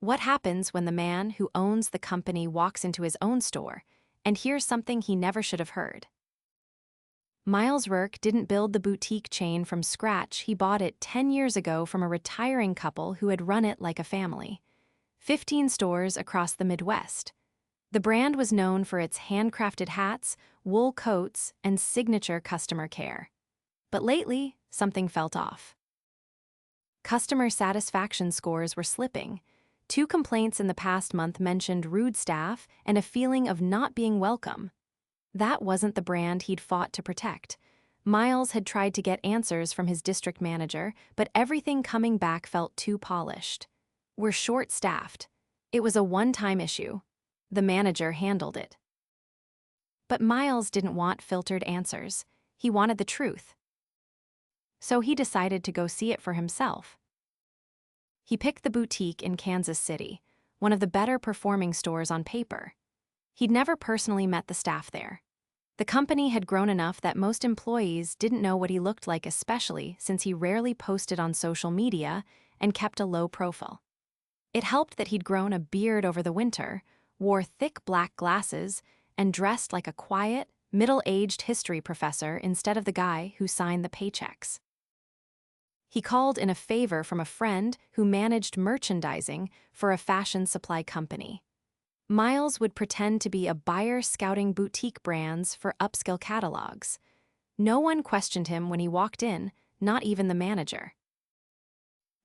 What happens when the man who owns the company walks into his own store and hears something he never should have heard? Miles Rourke didn't build the boutique chain from scratch. He bought it 10 years ago from a retiring couple who had run it like a family. 15 stores across the Midwest. The brand was known for its handcrafted hats, wool coats, and signature customer care. But lately, something felt off. Customer satisfaction scores were slipping. 2 complaints in the past month mentioned rude staff and a feeling of not being welcome. That wasn't the brand he'd fought to protect. Miles had tried to get answers from his district manager, but everything coming back felt too polished. "We're short-staffed. It was a one-time issue. The manager handled it." But Miles didn't want filtered answers. He wanted the truth. So he decided to go see it for himself. He picked the boutique in Kansas City, one of the better performing stores on paper. He'd never personally met the staff there. The company had grown enough that most employees didn't know what he looked like, especially since he rarely posted on social media and kept a low profile. It helped that he'd grown a beard over the winter, wore thick black glasses, and dressed like a quiet, middle-aged history professor instead of the guy who signed the paychecks. He called in a favor from a friend who managed merchandising for a fashion supply company. Miles would pretend to be a buyer scouting boutique brands for upscale catalogs. No one questioned him when he walked in, not even the manager.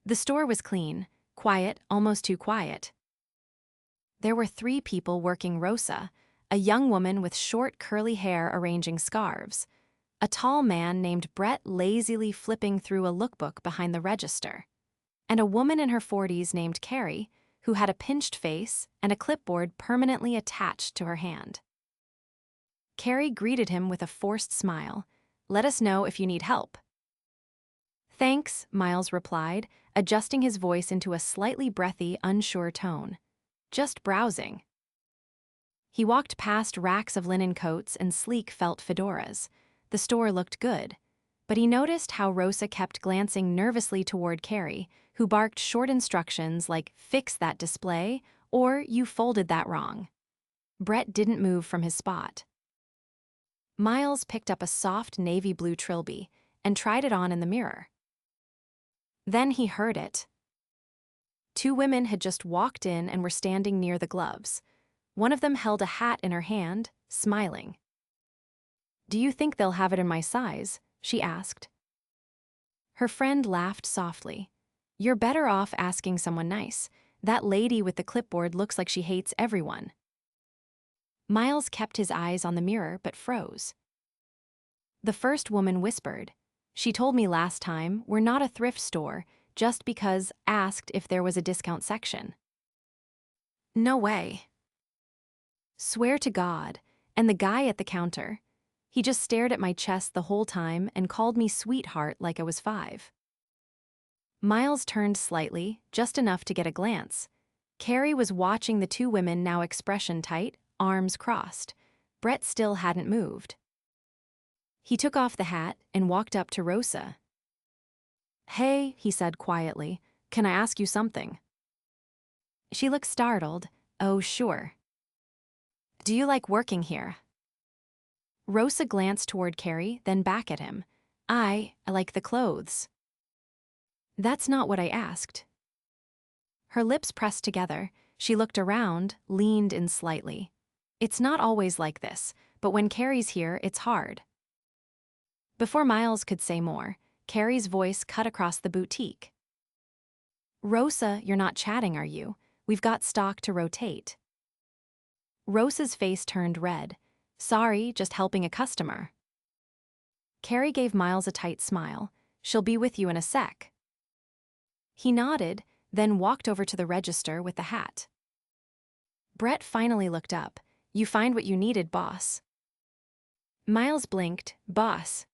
The store was clean, quiet, almost too quiet. There were 3 people working: Rosa, a young woman with short curly hair arranging scarves, a tall man named Brett lazily flipping through a lookbook behind the register, and a woman in her 40s named Carrie, who had a pinched face and a clipboard permanently attached to her hand. Carrie greeted him with a forced smile. "Let us know if you need help." "Thanks," Miles replied, adjusting his voice into a slightly breathy, unsure tone. "Just browsing." He walked past racks of linen coats and sleek felt fedoras. The store looked good, but he noticed how Rosa kept glancing nervously toward Carrie, who barked short instructions like "fix that display" or "you folded that wrong." Brett didn't move from his spot. Miles picked up a soft navy blue trilby and tried it on in the mirror. Then he heard it. 2 women had just walked in and were standing near the gloves. One of them held a hat in her hand, smiling. "Do you think they'll have it in my size?" she asked. Her friend laughed softly. "You're better off asking someone nice. That lady with the clipboard looks like she hates everyone." Miles kept his eyes on the mirror but froze. The first woman whispered, "She told me last time we're not a thrift store just because asked if there was a discount section." "No way." "Swear to God." And the guy at the counter, he just stared at my chest the whole time and called me sweetheart like I was 5. Miles turned slightly, just enough to get a glance. Carrie was watching the 2 women, now expression tight, arms crossed. Brett still hadn't moved. He took off the hat and walked up to Rosa. "Hey," he said quietly, "can I ask you something?" She looked startled. "Oh, sure." "Do you like working here?" Rosa glanced toward Carrie, then back at him. I like the clothes." "That's not what I asked." Her lips pressed together. She looked around, leaned in slightly. "It's not always like this, but when Carrie's here, it's hard." Before Miles could say more, Carrie's voice cut across the boutique. "Rosa, you're not chatting, are you? We've got stock to rotate." Rosa's face turned red. "Sorry, just helping a customer." Carrie gave Miles a tight smile. "She'll be with you in a sec." He nodded, then walked over to the register with the hat. Brett finally looked up. "You find what you needed, boss." Miles blinked. "Boss?"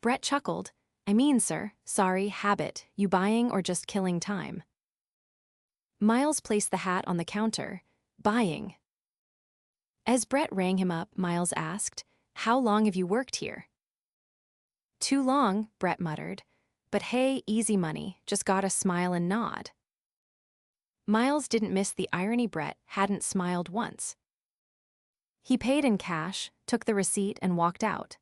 Brett chuckled. "I mean, sir, sorry, habit. You buying or just killing time?" Miles placed the hat on the counter. "Buying." As Brett rang him up, Miles asked, "How long have you worked here?" "Too long," Brett muttered. "But hey, easy money, just gotta smile and nod." Miles didn't miss the irony. Brett hadn't smiled once. He paid in cash, took the receipt, and walked out.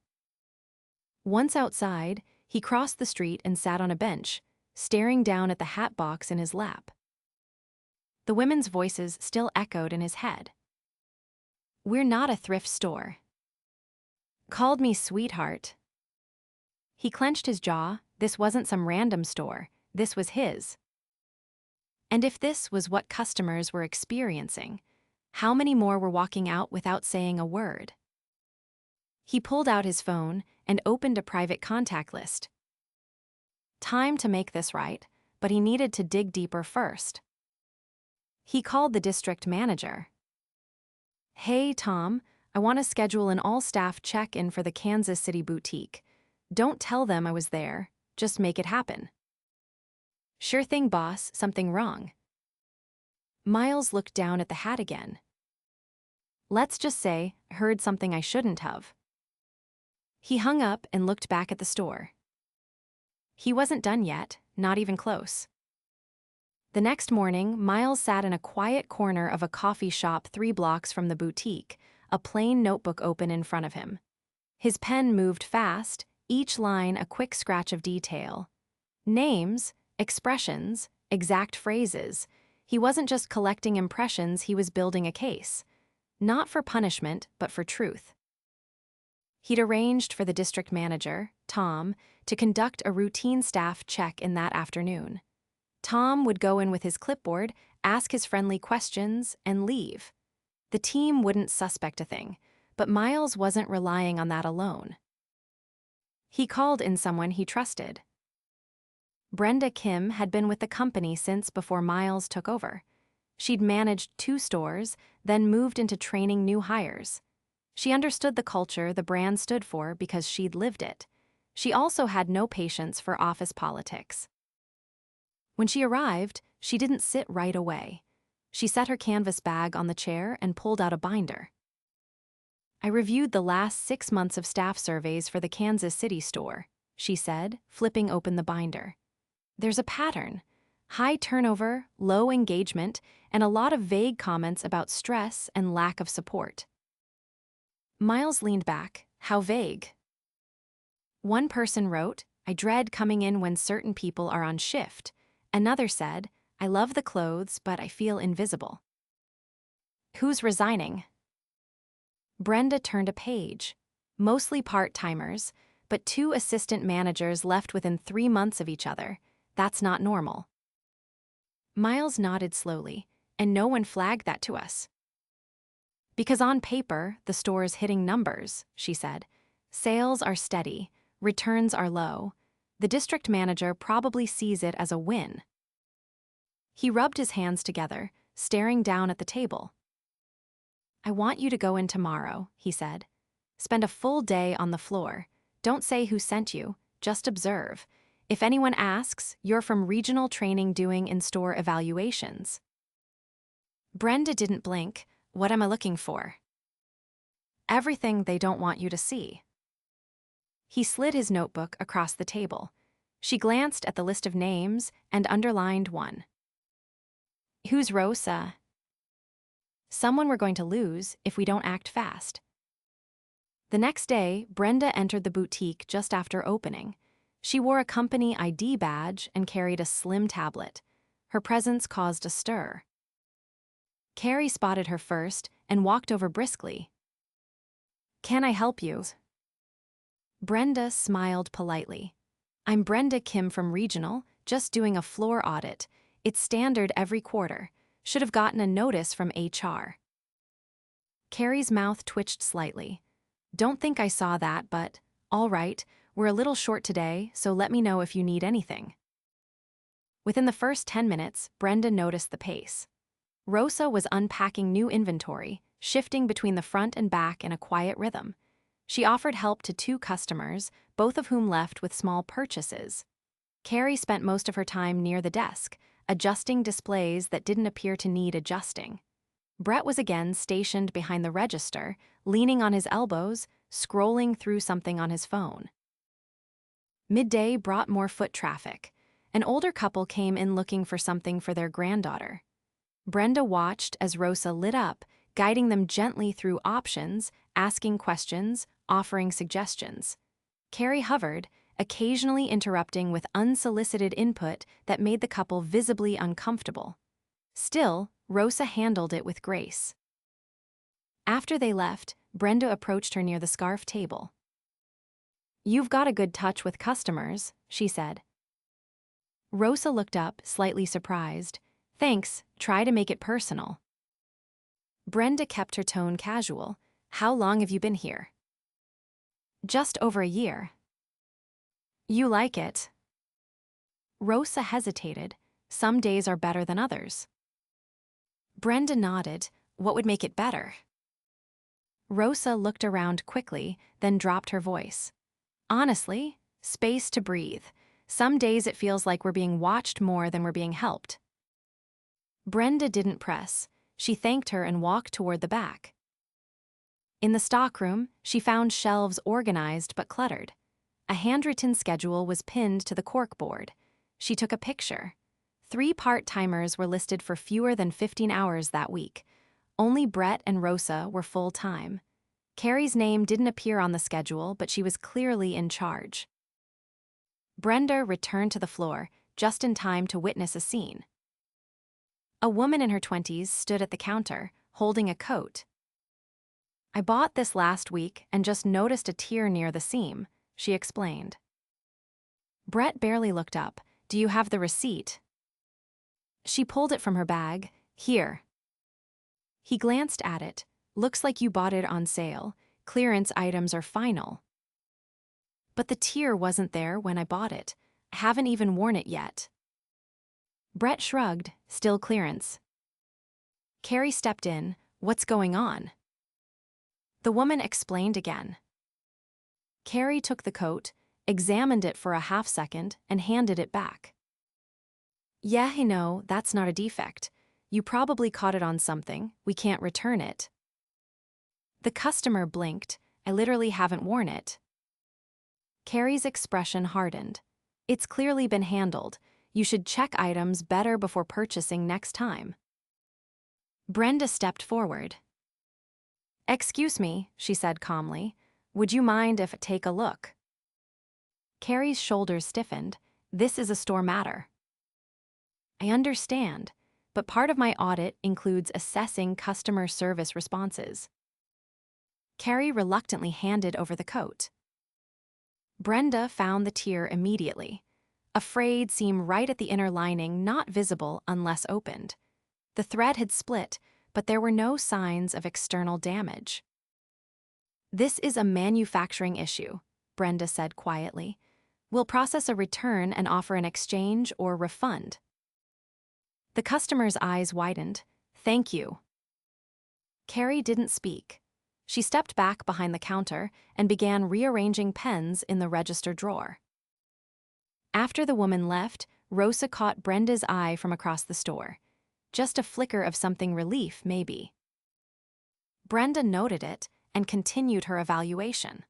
Once outside, he crossed the street and sat on a bench, staring down at the hat box in his lap. The women's voices still echoed in his head. "We're not a thrift store." "Called me sweetheart." He clenched his jaw. This wasn't some random store. This was his. And if this was what customers were experiencing, how many more were walking out without saying a word? He pulled out his phone and opened a private contact list. Time to make this right, but he needed to dig deeper first. He called the district manager. "Hey, Tom, I want to schedule an all-staff check-in for the Kansas City boutique. Don't tell them I was there, just make it happen." "Sure thing, boss. Something wrong?" Miles looked down at the hat again. "Let's just say, I heard something I shouldn't have." He hung up and looked back at the store. He wasn't done yet, not even close. The next morning, Miles sat in a quiet corner of a coffee shop 3 blocks from the boutique, a plain notebook open in front of him. His pen moved fast, each line a quick scratch of detail. Names, expressions, exact phrases. He wasn't just collecting impressions, he was building a case. Not for punishment, but for truth. He'd arranged for the district manager, Tom, to conduct a routine staff check in that afternoon. Tom would go in with his clipboard, ask his friendly questions, and leave. The team wouldn't suspect a thing, but Miles wasn't relying on that alone. He called in someone he trusted. Brenda Kim had been with the company since before Miles took over. She'd managed 2 stores, then moved into training new hires. She understood the culture the brand stood for because she'd lived it. She also had no patience for office politics. When she arrived, she didn't sit right away. She set her canvas bag on the chair and pulled out a binder. "I reviewed the last 6 months of staff surveys for the Kansas City store," she said, flipping open the binder. "There's a pattern. High turnover, low engagement, and a lot of vague comments about stress and lack of support." Miles leaned back. "How vague?" One person wrote, "I dread coming in when certain people are on shift." Another said, "I love the clothes, but I feel invisible." "Who's resigning?" Brenda turned a page. Mostly part-timers, but 2 assistant managers left within 3 months of each other. That's not normal. Miles nodded slowly, and no one flagged that to us. "Because on paper, the store's hitting numbers," she said. "Sales are steady, returns are low. The district manager probably sees it as a win." He rubbed his hands together, staring down at the table. "I want you to go in tomorrow," he said. "Spend a full day on the floor. Don't say who sent you, just observe. If anyone asks, you're from regional training doing in-store evaluations." Brenda didn't blink. "What am I looking for?" "Everything they don't want you to see." He slid his notebook across the table. She glanced at the list of names and underlined one. "Who's Rosa?" "Someone we're going to lose if we don't act fast." The next day, Brenda entered the boutique just after opening. She wore a company ID badge and carried a slim tablet. Her presence caused a stir. Carrie spotted her first and walked over briskly. "Can I help you?" Brenda smiled politely. "I'm Brenda Kim from Regional, just doing a floor audit. It's standard every quarter. Should have gotten a notice from HR." Carrie's mouth twitched slightly. "Don't think I saw that, but all right, we're a little short today, so let me know if you need anything." Within the first 10 minutes, Brenda noticed the pace. Rosa was unpacking new inventory, shifting between the front and back in a quiet rhythm. She offered help to 2 customers, both of whom left with small purchases. Carrie spent most of her time near the desk, adjusting displays that didn't appear to need adjusting. Brett was again stationed behind the register, leaning on his elbows, scrolling through something on his phone. Midday brought more foot traffic. An older couple came in looking for something for their granddaughter. Brenda watched as Rosa lit up, guiding them gently through options, asking questions, offering suggestions. Carrie hovered, occasionally interrupting with unsolicited input that made the couple visibly uncomfortable. Still, Rosa handled it with grace. After they left, Brenda approached her near the scarf table. "You've got a good touch with customers," she said. Rosa looked up, slightly surprised. "Thanks, try to make it personal." Brenda kept her tone casual. "How long have you been here?" "Just over a year." "You like it?" Rosa hesitated. "Some days are better than others." Brenda nodded. "What would make it better?" Rosa looked around quickly, then dropped her voice. "Honestly, space to breathe. Some days it feels like we're being watched more than we're being helped." Brenda didn't press. She thanked her and walked toward the back. In the stockroom, she found shelves organized but cluttered. A handwritten schedule was pinned to the corkboard. She took a picture. 3 part-timers were listed for fewer than 15 hours that week. Only Brett and Rosa were full-time. Carrie's name didn't appear on the schedule, but she was clearly in charge. Brenda returned to the floor, just in time to witness a scene. A woman in her 20s stood at the counter, holding a coat. "I bought this last week and just noticed a tear near the seam," she explained. Brett barely looked up. "Do you have the receipt?" She pulled it from her bag. "Here." He glanced at it. "Looks like you bought it on sale. Clearance items are final." "But the tear wasn't there when I bought it. I haven't even worn it yet." Brett shrugged. "Still clearance." Carrie stepped in. "What's going on?" The woman explained again. Carrie took the coat, examined it for a half-second, and handed it back. "Yeah, I know, that's not a defect. You probably caught it on something. We can't return it." The customer blinked. "I literally haven't worn it." Carrie's expression hardened. "It's clearly been handled. You should check items better before purchasing next time." Brenda stepped forward. "Excuse me," she said calmly. "Would you mind if I take a look?" Carrie's shoulders stiffened. "This is a store matter." "I understand, but part of my audit includes assessing customer service responses." Carrie reluctantly handed over the coat. Brenda found the tear immediately. A frayed seam right at the inner lining, not visible unless opened. The thread had split, but there were no signs of external damage. "This is a manufacturing issue," Brenda said quietly. "We'll process a return and offer an exchange or refund." The customer's eyes widened. "Thank you." Carrie didn't speak. She stepped back behind the counter and began rearranging pens in the register drawer. After the woman left, Rosa caught Brenda's eye from across the store. Just a flicker of something relief, maybe. Brenda noted it and continued her evaluation.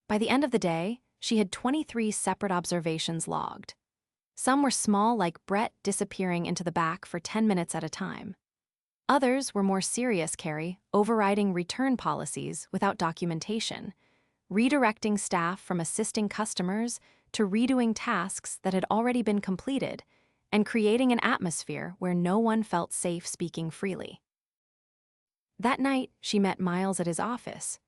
By the end of the day, she had 23 separate observations logged. Some were small, like Brett disappearing into the back for 10 minutes at a time. Others were more serious, Carrie, overriding return policies without documentation, redirecting staff from assisting customers to redoing tasks that had already been completed, and creating an atmosphere where no one felt safe speaking freely. That night, she met Miles at his office.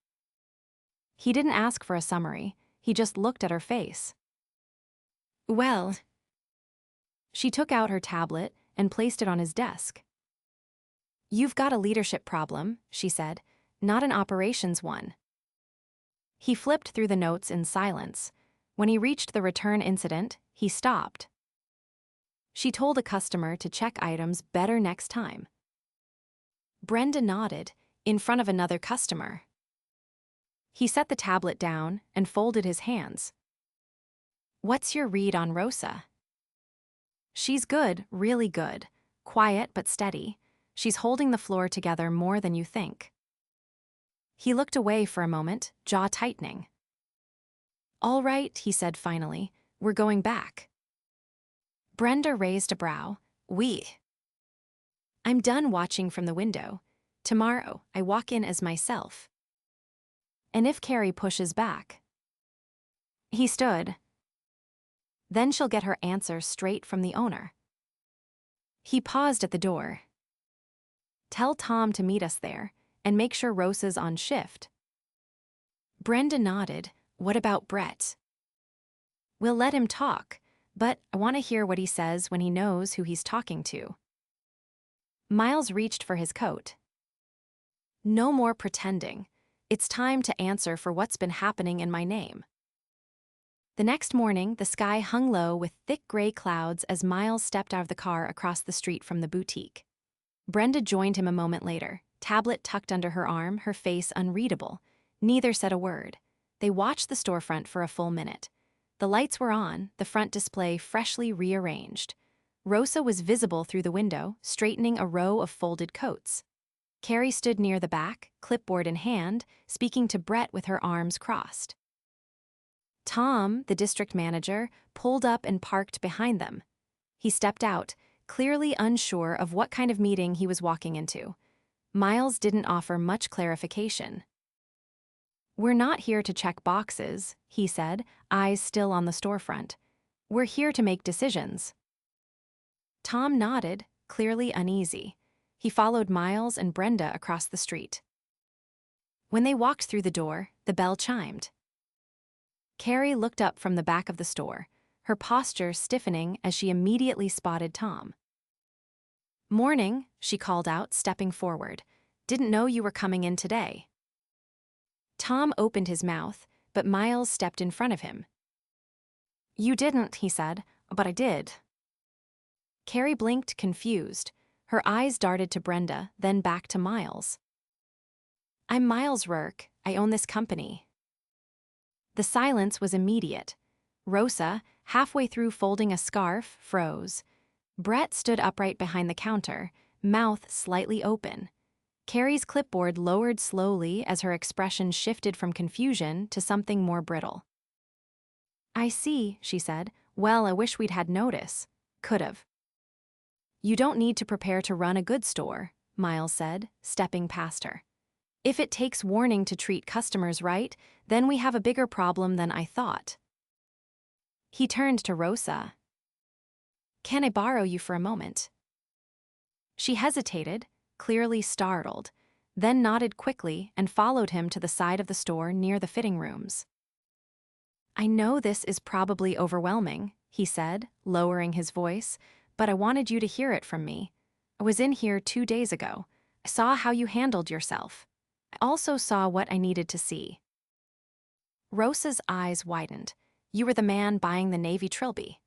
He didn't ask for a summary, he just looked at her face. "Well..." She took out her tablet and placed it on his desk. "You've got a leadership problem," she said, "not an operations one." He flipped through the notes in silence. When he reached the return incident, he stopped. "She told a customer to check items better next time." Brenda nodded, in front of another customer. He set the tablet down and folded his hands. "What's your read on Rosa?" "She's good, really good. Quiet but steady. She's holding the floor together more than you think." He looked away for a moment, jaw tightening. "All right," he said finally, "we're going back." Brenda raised a brow. "We?" I'm done watching from the window. Tomorrow, I walk in as myself. And if Carrie pushes back? He stood. Then she'll get her answer straight from the owner. He paused at the door. Tell Tom to meet us there, and make sure Rosa's on shift. Brenda nodded. What about Brett? We'll let him talk, but I want to hear what he says when he knows who he's talking to. Miles reached for his coat. No more pretending. It's time to answer for what's been happening in my name. The next morning, the sky hung low with thick gray clouds as Miles stepped out of the car across the street from the boutique. Brenda joined him a moment later, tablet tucked under her arm, her face unreadable. Neither said a word. They watched the storefront for a full minute. The lights were on, the front display freshly rearranged. Rosa was visible through the window, straightening a row of folded coats. Carrie stood near the back, clipboard in hand, speaking to Brett with her arms crossed. Tom, the district manager, pulled up and parked behind them. He stepped out, clearly unsure of what kind of meeting he was walking into. Miles didn't offer much clarification. We're not here to check boxes, he said, eyes still on the storefront. We're here to make decisions. Tom nodded, clearly uneasy. He followed Miles and Brenda across the street. When they walked through the door, the bell chimed. Carrie looked up from the back of the store, her posture stiffening as she immediately spotted Tom. Morning, she called out, stepping forward. Didn't know you were coming in today. Tom opened his mouth, but Miles stepped in front of him. You didn't, he said, but I did. Carrie blinked, confused. Her eyes darted to Brenda, then back to Miles. I'm Miles Rourke. I own this company. The silence was immediate. Rosa, halfway through folding a scarf, froze. Brett stood upright behind the counter, mouth slightly open. Carrie's clipboard lowered slowly as her expression shifted from confusion to something more brittle. I see, she said. Well, I wish we'd had notice. Could've. You don't need to prepare to run a goods store, Miles said, stepping past her. If it takes warning to treat customers right, then we have a bigger problem than I thought. He turned to Rosa. Can I borrow you for a moment? She hesitated, clearly startled, then nodded quickly and followed him to the side of the store near the fitting rooms. I know this is probably overwhelming, he said, lowering his voice, but I wanted you to hear it from me. I was in here 2 days ago. I saw how you handled yourself. I also saw what I needed to see. Rosa's eyes widened. You were the man buying the Navy Trilby.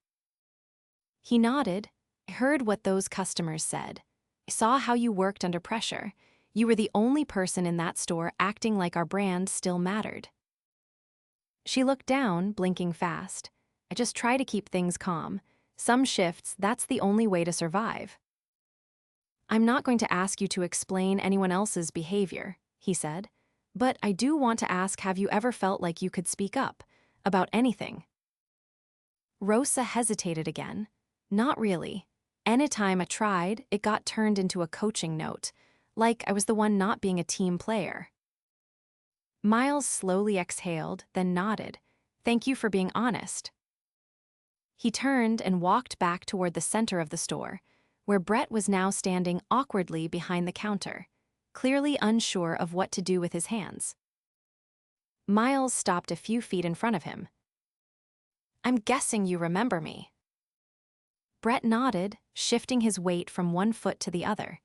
He nodded. I heard what those customers said. I saw how you worked under pressure. You were the only person in that store acting like our brand still mattered. She looked down, blinking fast. I just try to keep things calm. Some shifts, that's the only way to survive. I'm not going to ask you to explain anyone else's behavior, he said, but I do want to ask, have you ever felt like you could speak up about anything? Rosa hesitated again. Not really. Anytime I tried, it got turned into a coaching note, like I was the one not being a team player. Miles slowly exhaled, then nodded. Thank you for being honest. He turned and walked back toward the center of the store, where Brett was now standing awkwardly behind the counter, clearly unsure of what to do with his hands. Miles stopped a few feet in front of him. I'm guessing you remember me. Brett nodded, shifting his weight from one foot to the other.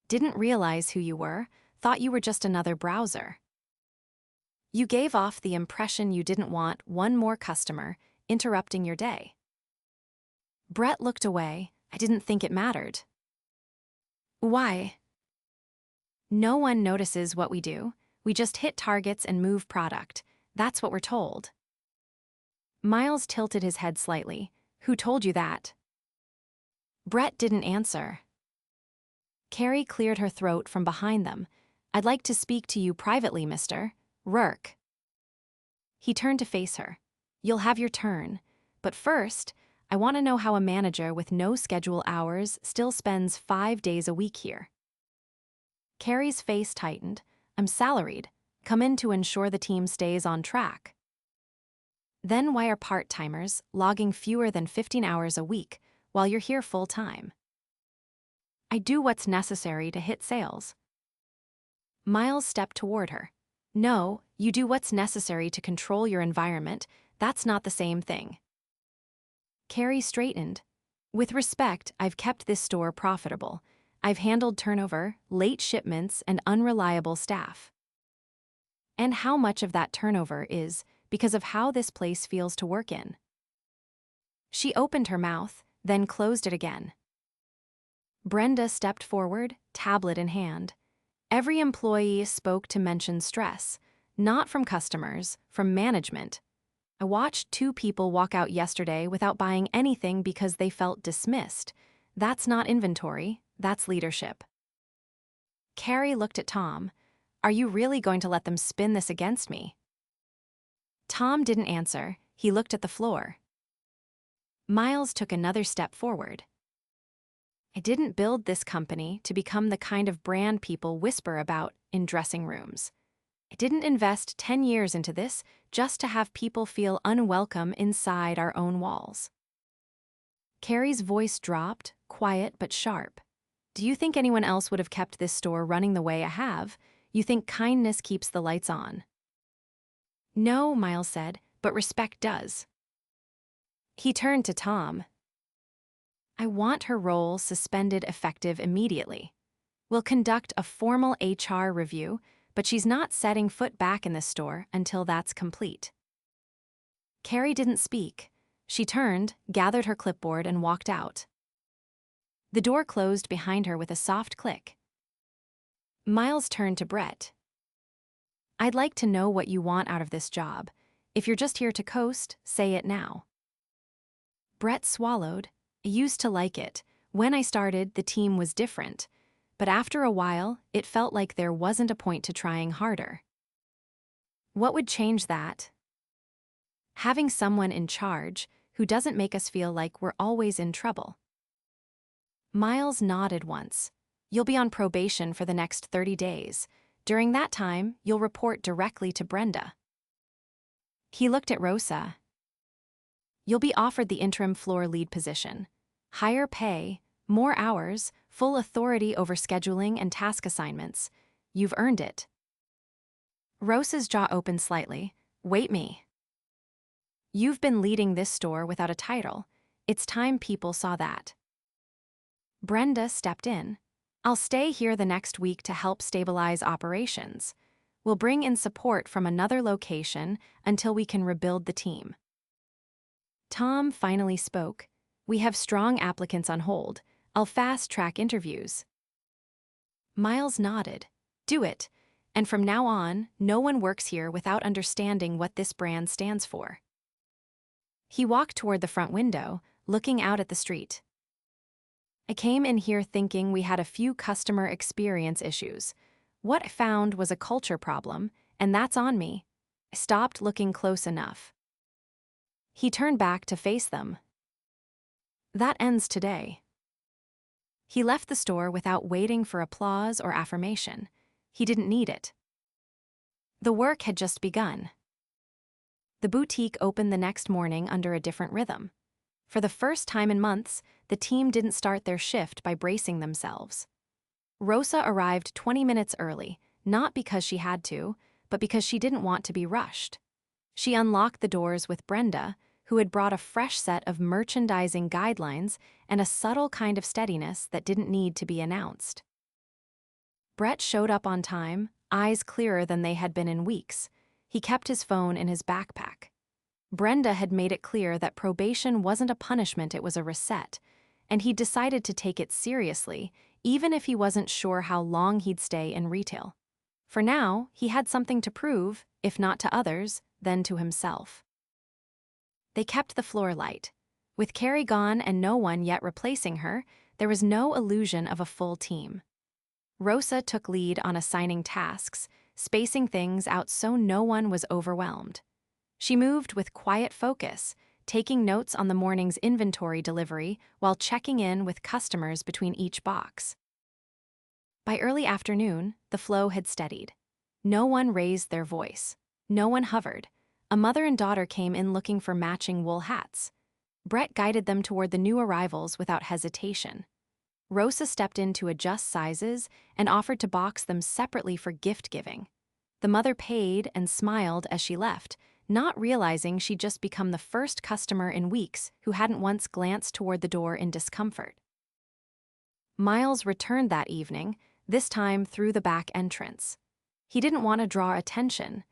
Didn't realize who you were, thought you were just another browser. You gave off the impression you didn't want one more customer interrupting your day. Brett looked away. I didn't think it mattered. Why? No one notices what we do. We just hit targets and move product. That's what we're told. Miles tilted his head slightly. Who told you that? Brett didn't answer. Carrie cleared her throat from behind them. I'd like to speak to you privately, Mr. Rourke. He turned to face her. You'll have your turn. But first, I want to know how a manager with no schedule hours still spends 5 days a week here. Carrie's face tightened. I'm salaried. Come in to ensure the team stays on track. Then why are part-timers logging fewer than 15 hours a week while you're here full-time? I do what's necessary to hit sales. Miles stepped toward her. No, you do what's necessary to control your environment. That's not the same thing. Carrie straightened. With respect, I've kept this store profitable. I've handled turnover, late shipments, and unreliable staff. And how much of that turnover is because of how this place feels to work in? She opened her mouth, then closed it again. Brenda stepped forward, tablet in hand. Every employee spoke to mention stress, not from customers, from management. I watched 2 people walk out yesterday without buying anything because they felt dismissed. That's not inventory, that's leadership. Carrie looked at Tom. Are you really going to let them spin this against me? Tom didn't answer. He looked at the floor. Miles took another step forward. I didn't build this company to become the kind of brand people whisper about in dressing rooms. I didn't invest 10 years into this just to have people feel unwelcome inside our own walls. Carrie's voice dropped, quiet but sharp. Do you think anyone else would have kept this store running the way I have? You think kindness keeps the lights on? No, Miles said, but respect does. He turned to Tom. I want her role suspended effective immediately. We'll conduct a formal HR review, but she's not setting foot back in this store until that's complete. Carrie didn't speak. She turned, gathered her clipboard, and walked out. The door closed behind her with a soft click. Miles turned to Brett. I'd like to know what you want out of this job. If you're just here to coast, say it now. Brett swallowed. I used to like it. When I started, the team was different. But after a while, it felt like there wasn't a point to trying harder. What would change that? Having someone in charge who doesn't make us feel like we're always in trouble. Miles nodded once. You'll be on probation for the next 30 days. During that time, you'll report directly to Brenda. He looked at Rosa. You'll be offered the interim floor lead position. Higher pay, more hours, full authority over scheduling and task assignments. You've earned it. Rosa's jaw opened slightly. Wait me. You've been leading this store without a title. It's time people saw that. Brenda stepped in. I'll stay here the next week to help stabilize operations. We'll bring in support from another location until we can rebuild the team. Tom finally spoke. We have strong applicants on hold. I'll fast-track interviews. Miles nodded. Do it. And from now on, no one works here without understanding what this brand stands for. He walked toward the front window, looking out at the street. I came in here thinking we had a few customer experience issues. What I found was a culture problem, and that's on me. I stopped looking close enough. He turned back to face them. That ends today. He left the store without waiting for applause or affirmation. He didn't need it. The work had just begun. The boutique opened the next morning under a different rhythm. For the first time in months, the team didn't start their shift by bracing themselves. Rosa arrived 20 minutes early, not because she had to, but because she didn't want to be rushed. She unlocked the doors with Brenda, who had brought a fresh set of merchandising guidelines and a subtle kind of steadiness that didn't need to be announced. Brett showed up on time, eyes clearer than they had been in weeks. He kept his phone in his backpack. Brenda had made it clear that probation wasn't a punishment, it was a reset, and he decided to take it seriously, even if he wasn't sure how long he'd stay in retail. For now, he had something to prove, if not to others, then to himself. They kept the floor light. With Carrie gone and no one yet replacing her, there was no illusion of a full team. Rosa took lead on assigning tasks, spacing things out so no one was overwhelmed. She moved with quiet focus, taking notes on the morning's inventory delivery while checking in with customers between each box. By early afternoon, the flow had steadied. No one raised their voice. No one hovered. A mother and daughter came in looking for matching wool hats. Brett guided them toward the new arrivals without hesitation. Rosa stepped in to adjust sizes and offered to box them separately for gift-giving. The mother paid and smiled as she left, not realizing she'd just become the first customer in weeks who hadn't once glanced toward the door in discomfort. Miles returned that evening, this time through the back entrance. He didn't want to draw attention.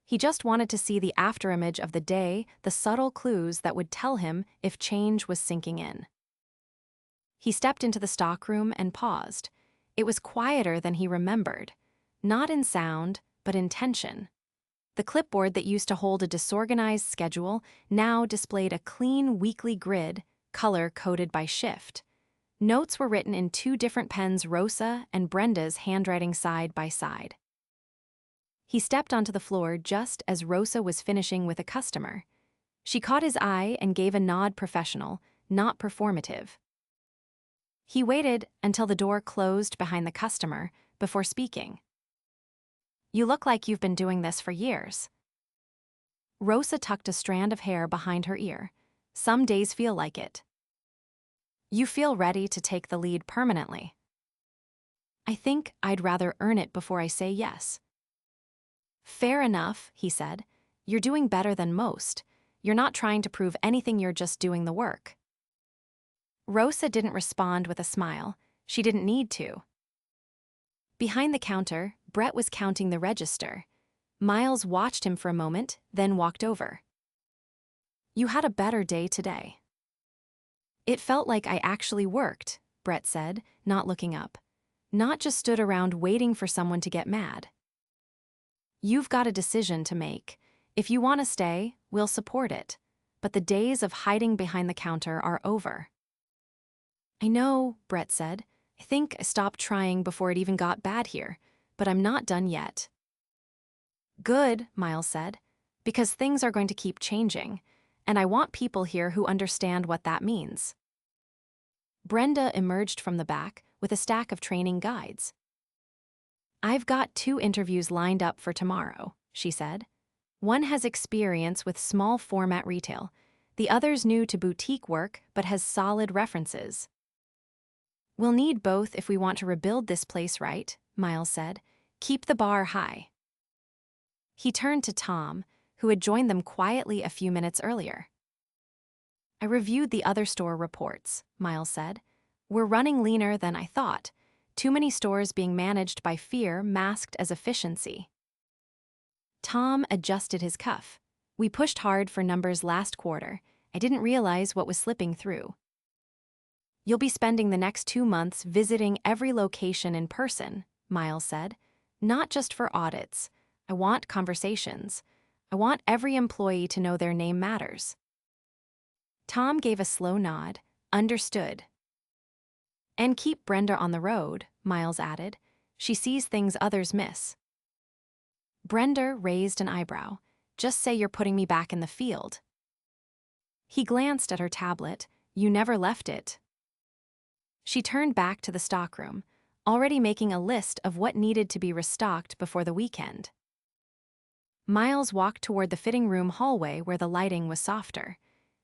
He just wanted to see the afterimage of the day, the subtle clues that would tell him if change was sinking in. He stepped into the stockroom and paused. It was quieter than he remembered, not in sound, but in tension. The clipboard that used to hold a disorganized schedule now displayed a clean weekly grid, color-coded by shift. Notes were written in two different pens, Rosa and Brenda's handwriting side by side. He stepped onto the floor just as Rosa was finishing with a customer. She caught his eye and gave a nod, professional, not performative. He waited until the door closed behind the customer before speaking. "You look like you've been doing this for years." Rosa tucked a strand of hair behind her ear. "Some days feel like it." "You feel ready to take the lead permanently." "I think I'd rather earn it before I say yes." "Fair enough," he said. "You're doing better than most. You're not trying to prove anything, you're just doing the work." Rosa didn't respond with a smile. She didn't need to. Behind the counter, Brett was counting the register. Miles watched him for a moment, then walked over. "You had a better day today." "It felt like I actually worked," Brett said, not looking up. "Not just stood around waiting for someone to get mad." "You've got a decision to make. If you want to stay, we'll support it. But the days of hiding behind the counter are over." "I know," Brett said. "I think I stopped trying before it even got bad here, but I'm not done yet." "Good," Miles said, "because things are going to keep changing, and I want people here who understand what that means." Brenda emerged from the back with a stack of training guides. "I've got 2 interviews lined up for tomorrow," she said. "One has experience with small format retail. The other's new to boutique work but has solid references." "We'll need both if we want to rebuild this place right," Miles said. "Keep the bar high." He turned to Tom, who had joined them quietly a few minutes earlier. "I reviewed the other store reports," Miles said. "We're running leaner than I thought. Too many stores being managed by fear masked as efficiency." Tom adjusted his cuff. "We pushed hard for numbers last quarter. I didn't realize what was slipping through." "You'll be spending the next 2 months visiting every location in person," Miles said. "Not just for audits. I want conversations. I want every employee to know their name matters." Tom gave a slow nod. "Understood." "And keep Brenda on the road," Miles added. "She sees things others miss." Brenda raised an eyebrow. "Just say you're putting me back in the field." He glanced at her tablet. "You never left it." She turned back to the stockroom, already making a list of what needed to be restocked before the weekend. Miles walked toward the fitting room hallway where the lighting was softer.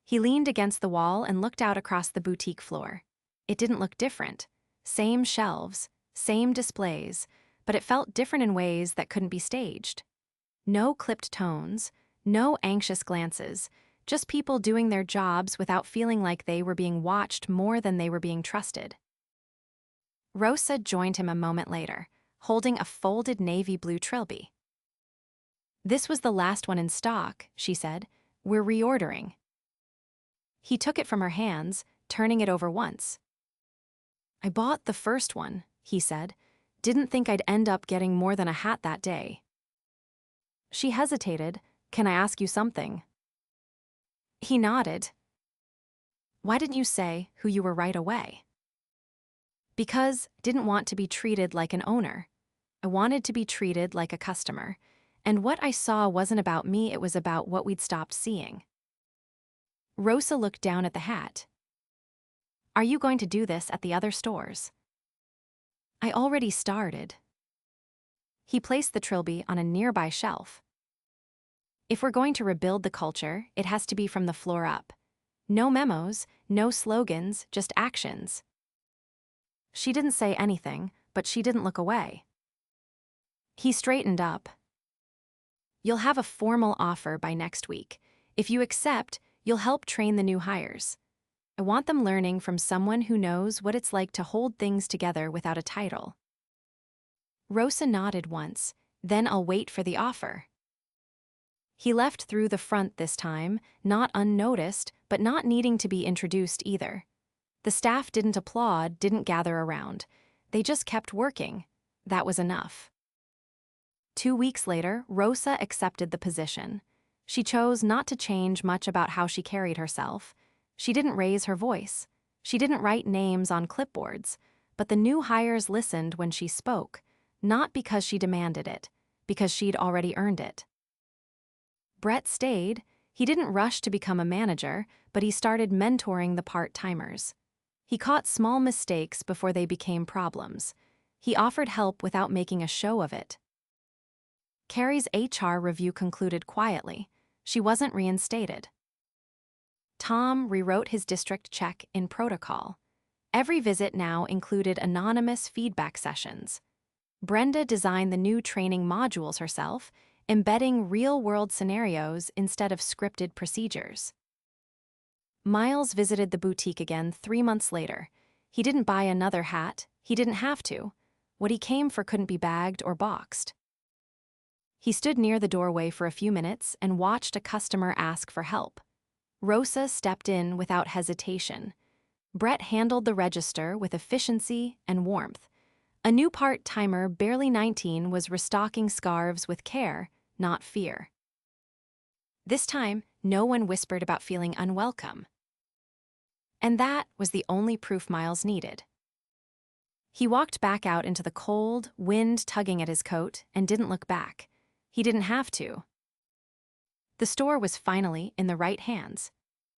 He leaned against the wall and looked out across the boutique floor. It didn't look different. Same shelves, same displays, but it felt different in ways that couldn't be staged. No clipped tones, no anxious glances, just people doing their jobs without feeling like they were being watched more than they were being trusted. Rosa joined him a moment later, holding a folded navy blue trilby. "This was the last one in stock," she said. "We're reordering." He took it from her hands, turning it over once. "I bought the first one," he said. "Didn't think I'd end up getting more than a hat that day." She hesitated. "Can I ask you something?" He nodded. "Why didn't you say who you were right away?" "Because I didn't want to be treated like an owner. I wanted to be treated like a customer. And what I saw wasn't about me, it was about what we'd stopped seeing." Rosa looked down at the hat. Are you going to do this at the other stores? I already started. He placed the trilby on a nearby shelf. If we're going to rebuild the culture, it has to be from the floor up. No memos, no slogans, just actions. She didn't say anything, but she didn't look away. He straightened up. You'll have a formal offer by next week. If you accept, you'll help train the new hires. I want them learning from someone who knows what it's like to hold things together without a title. Rosa nodded once, then I'll wait for the offer. He left through the front this time, not unnoticed, but not needing to be introduced either. The staff didn't applaud, didn't gather around. They just kept working. That was enough. 2 weeks later, Rosa accepted the position. She chose not to change much about how she carried herself. She didn't raise her voice. She didn't write names on clipboards. But the new hires listened when she spoke, not because she demanded it, because she'd already earned it. Brett stayed. He didn't rush to become a manager, but he started mentoring the part-timers. He caught small mistakes before they became problems. He offered help without making a show of it. Carrie's HR review concluded quietly. She wasn't reinstated. Tom rewrote his district check in protocol. Every visit now included anonymous feedback sessions. Brenda designed the new training modules herself, embedding real-world scenarios instead of scripted procedures. Miles visited the boutique again 3 months later. He didn't buy another hat. He didn't have to. What he came for couldn't be bagged or boxed. He stood near the doorway for a few minutes and watched a customer ask for help. Rosa stepped in without hesitation. Brett handled the register with efficiency and warmth. A new part-timer, barely 19, was restocking scarves with care, not fear. This time, no one whispered about feeling unwelcome. And that was the only proof Miles needed. He walked back out into the cold, wind tugging at his coat, and didn't look back. He didn't have to. The store was finally in the right hands.